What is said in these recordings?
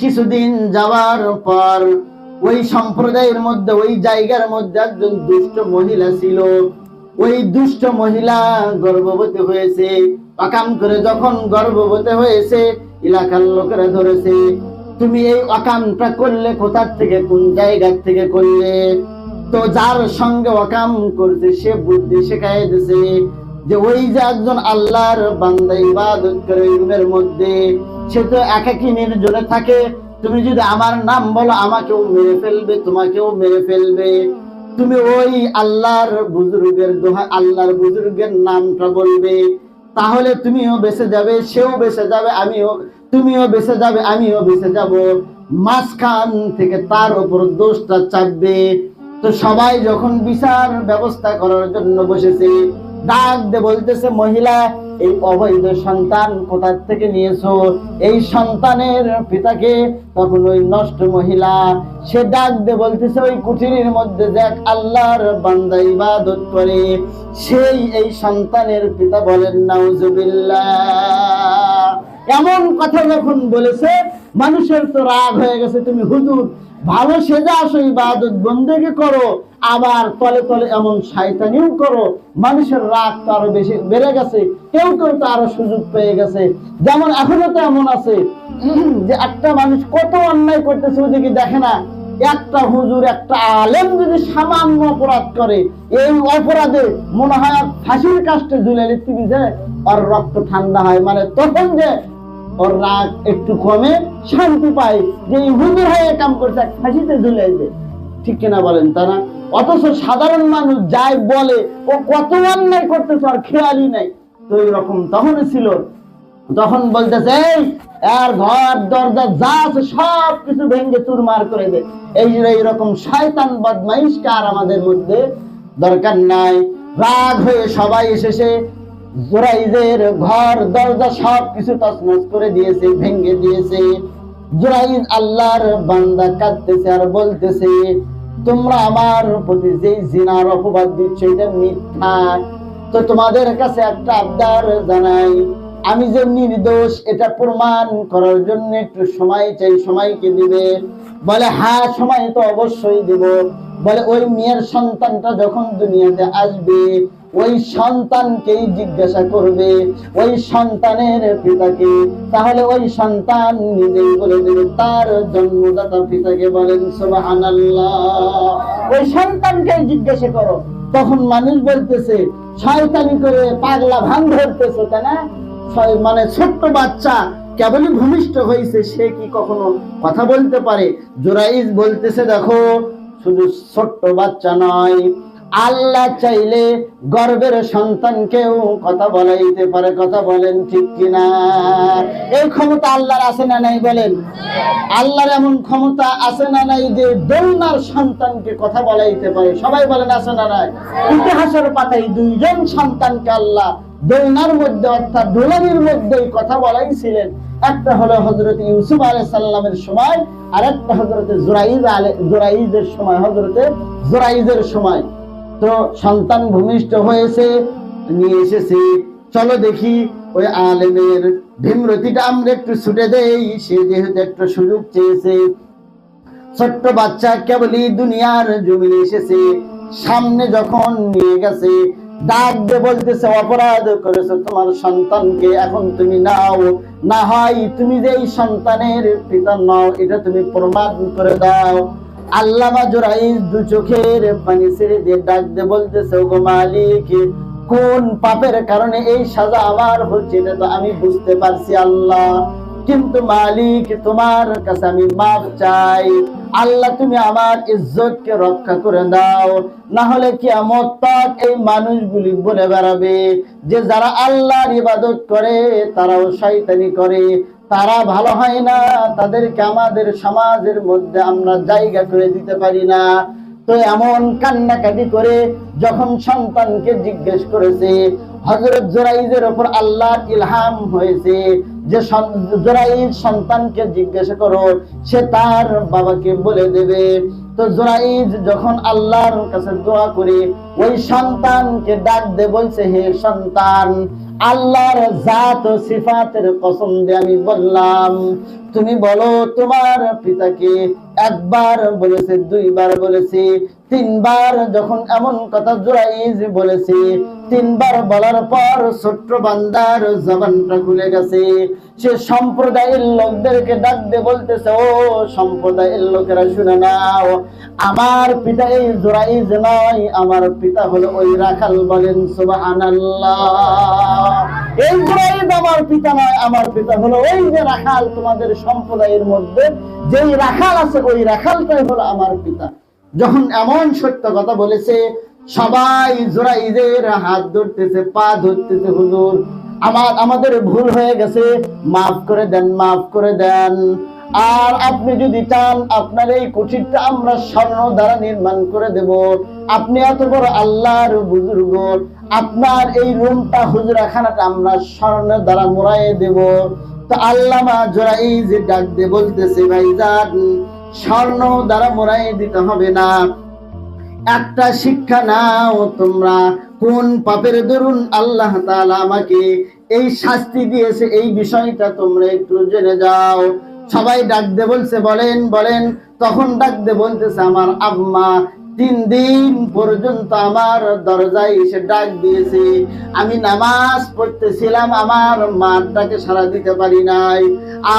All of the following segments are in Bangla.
কিছুদিন যাওয়ার পর ওই সম্প্রদায়ের মধ্যে, ওই জায়গার মধ্যে একজন দুষ্ট মহিলা ছিল। ওই দুষ্ট মহিলা গর্ভবতী হয়েছে। অকাম করে যখন গর্ভবতী হয়েছে, এলাকার লোকেরা ধরেছে, তুমি এই অকামটা করলে কোথা থেকে, কোন জায়গা থেকে করলে? তো যার সঙ্গে অকাম করছে সে বুদ্ধি শেখায় দিছে যে ওই যে একজন আল্লাহর বান্দা ইবাদত করে রুমের মধ্যে, সে তো একাকী নির্জনে থাকে। তুমি যদি আমার নাম বলো, আমাকেও মেরে ফেলবে, তোমাকেও মেরে ফেলবে। তুমি ওই আল্লাহর বুজুর্গের দোহা, আল্লাহর বুজুর্গের নামটা বলবে, তাহলে তুমিও বেঁচে যাবে, সেও বেঁচে যাবে, তুমিও বেঁচে যাবে, আমিও বেঁচে যাব। মাঝখান থেকে তার উপর দোষটা চাপবে। তো সবাই যখন বিচার ব্যবস্থা করার জন্য বসেছে, ডাক দিয়ে বলতেছে, মহিলা, এই অবৈধ সন্তান কোথা থেকে নিয়েছো? এই সন্তানের পিতাকে। তখন ওই নষ্ট মহিলা সে ডাক দিয়ে বলতেছে, ওই কুঠিরের মধ্যে দেখ আল্লাহর বান্দা ইবাদত করে, সেই এই সন্তানের পিতা। বলেন নাউজুবিল্লাহ। এমন কথা যখন বলেছে, মানুষের তো রাগ হয়ে গেছে। তুমি হুজুর ভালো সেজে আসো, ইবাদত বন্দেগী করো, আবার তলে তলে এমন শয়তানিও করো। মানুষের রাগ তো আরো বেশি বেড়ে গেছে। কেউ কেউ তো আরো সুযোগ পেয়ে গেছে। যেমন এখনো তো এমন আছে যে একটা মানুষ কত অন্যায় করতেছে, ওদিকে দেখে না। একটা হুজুর, একটা আলেম যদি সামান্য অপরাধ করে, এই অপরাধে মনে হয় ফাঁসির কাস্টে ঝুলে তুমি যে ওর রক্ত ঠান্ডা হয়, মানে তখন যে ওর রাগ একটু কমে, শান্তি পায় যে এই হুজুর হয়ে কাম করছে, ফাঁসিতে ঝুলে যায়। ঠিক কিনা বলেন তারা? অথচ সাধারণ মানুষ যাই বলে, ও কত অন্যায় করতেছে আর খেয়ালই নাই। তো এইরকম তখন ছিল। তখন বলতেছে, এই আর ঘর দরজা যা আছে সব কিছু ভেঙে চুরমার করে দে। এইরকম শয়তান বদমাইশকে আর আমাদের মধ্যে দরকার নাই। রাগ হয়ে সবাই এসেছে, জুরাইজের ঘর দরজা সব কিছু তছনছ করে দিয়েছে, ভেঙে দিয়েছে। জুরাইজ আল্লাহর বান্দা কাঁদতেছে আর বলতেছে, তোমরা আমার প্রতি যে জিনার অপবাদ দিচ্ছ এটা মিথ্যা। তো তোমাদের কাছে একটা আবদার জানাই, আমি যে নির্দোষ এটা প্রমাণ করার জন্য একটু সময় চাই, সময়কে দিবে? বলে, হ্যাঁ সময় তো অবশ্যই দিব। বলে, ওই মেয়ের সন্তানটা যখন দুনিয়াতে আসবে, ওই সন্তানকেই জিজ্ঞাসা করবে, ওই সন্তানের পিতাকে। তাহলে ওই সন্তান নিজেই বলে দেবে তার জন্মদাতা পিতাকে। বলেন সুবহানাল্লাহ। ওই সন্তানকে জিজ্ঞাসা করো। তখন মানুষ বলতেছে, শয়তানি করে পাগলা ভান ধরতেছে, তাই না? মানে ছোট্ট বাচ্চা কেবলই ভূমিষ্ঠ হয়েছে, সে কি কখনো কথা বলতে পারে? জুরাইজ বলতেছে, দেখো শুধু ছোট্ট বাচ্চা নয়, আল্লাহ চাইলে গর্ভের সন্তানকেও কথা বলাইতে পারে। কথা বলেন ঠিক কিনা? এই ক্ষমতা আল্লাহর আছে না নাই বলেন? আল্লাহর এমন ক্ষমতা আছে না নাই যে দোলনার সন্তানকে কথা বলাইতে পারে? সবাই বলেন আছে না নাই? ইতিহাসের পাতায় দুইজন সন্তানকে আল্লাহ দোলনার মধ্যে, অর্থাৎ দোলনির মধ্যেই কথা বলাইছিলেন। একটা হলো হযরত ইউসুফ আলাইহিস সালামের সময়, আর একটা হযরত জুরাইজের সময়, হযরতে জুরাইজের সময়। তো সন্তান ভূমিষ্ঠ হয়েছে, নিয়ে এসেছে। চলো দেখি ওই আলেমের ভীমরতিটা আমরা একটু ছুটে দেই। সে যেহেতু একটা সুযোগ চেয়েছে, ছোট্ট বাচ্চা কেবলই দুনিয়ার জমিনে এসেছে, সামনে যখন নিয়ে গেছে, ডাক দিয়ে বলতেছে, অপরাধ করেছো তোমার সন্তানকে, এখন তুমি নাও, না হয় তুমি যে এই সন্তানের পিতা নও এটা তুমি প্রমাণ করে দাও। আল্লামা জুরাইজ দু চোখের পানি ছেড়ে দিয়ে ডাক দিয়ে বলতেছে, ওগো মালিক, কোন পাপের কারণে এই সাজা আমার হচ্ছে এটা তো আমি বুঝতে পারছি আল্লাহ, কিন্তু মালিক তোমার কাছে আমি মাফ চাই। আল্লাহ তুমি আমার ইজ্জতকে রক্ষা করে দাও, না হলে কিয়ামত তক এই মানুষগুলি বলে বেড়াবে যে যারা আল্লাহর ইবাদত করে তারাও শয়তানি করে, তারা ভালো হয় না, তাদেরকে আমাদের সমাজের মধ্যে আমরা জায়গা করে দিতে পারি না। তো এমন কান্নাকাটি করে যখন সন্তানকে জিজ্ঞেস করেছে, হযরত জুরাইজের উপর আল্লাহর ইলহাম হয়েছে যে জুরাইজ সন্তানকে জিজ্ঞাসা করো, সে তার বাবাকে বলে দেবে। তো জুরাইজ যখন আল্লাহর কাছে দোয়া করে ওই সন্তানকে ডাক দিয়ে বলছে, হে সন্তান, আল্লাহর জাত ও সিফাতের কসম দিয়ে আমি বললাম, তুমি বলো তোমার পিতাকে একবার বলেছে, দুইবার বলেছে, তিনবার যখন এমন কথা জুরাইজ বলেছে, তিনবার বলার পর ছোট্ট বান্দার জবানটা খুলে গেছে। সে সম্প্রদায়ের লোকদেরকে ডাক দিয়ে বলতেছে, ও সম্প্রদায়ের লোকেরা শুনে নাও, আমার পিতা এই জুরাইজ নয়, আমার পিতা হলো ওই রাখাল। বলেন সুবহানাল্লাহ। এই জুরাইজ আমার পিতা নয়, আমার পিতা হলো ওই যে রাখাল, তোমাদের সম্প্রদায়ের মধ্যে যেই রাখাল আছে ওই রাখালটাই হলো আমার পিতা। যখন এমন সত্য কথা বলেছে, সবাই জুরাইজের হাত ধরতেছে, পা ধরতেছে, হুজুর আমাদের ভুল হয়ে গেছে, মাফ করে দেন, মাফ করে দেন। আর আপনি যদি চান আপনার এই কুঠিরটা আমরা স্বর্ণ দ্বারা নির্মাণ করে দেব। আপনি এত বড় আল্লাহর বুজুর্গ, আপনার এই রুমটা হুজরাখানাটা আমরা স্বর্ণ দ্বারা মোড়াইয়ে দেব। তো আল্লামা জুরাইজ ডাক দিয়ে বলতেছে, ভাইজান স্বর্ণ দ্বারা মোড়াইয়ে দিতে হবে না, একটা শিক্ষা নাও তোমরা। কোন পাপের দরুন আল্লাহ তাআলা আমাকে এই শাস্তি দিয়েছে এই বিষয়টা তোমরা একটু জেনে যাও। সবাই ডাক দিয়ে বলছে, বলেন বলেন। তখন ডাক দিয়ে বলতেছে, আমার আম্মা 3 দিন পর্যন্ত আমার দরজায় এসে ডাক দিয়েছে, আমি নামাজ পড়তেছিলাম, আমার মাটাকে সাড়া দিতে পারি নাই।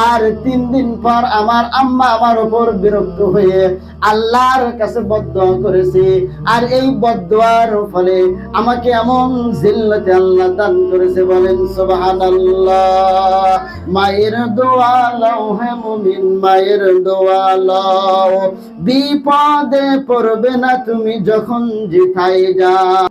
আর 3 দিন পর আমার আম্মা আমার উপর বিরক্ত হয়ে আল্লাহর কাছে বদদোয়া করেছে। আর এই বদদোয়ার ফলে আমাকে এমন জিল্লতে আল্লাহ দান করেছে। বলেন সুবহানাল্লাহ। মায়ের দোয়া লও হে মুমিন, মায়ের দোয়া লও, বিপদে পড়বে না তুমি যখন যেথায় যাও।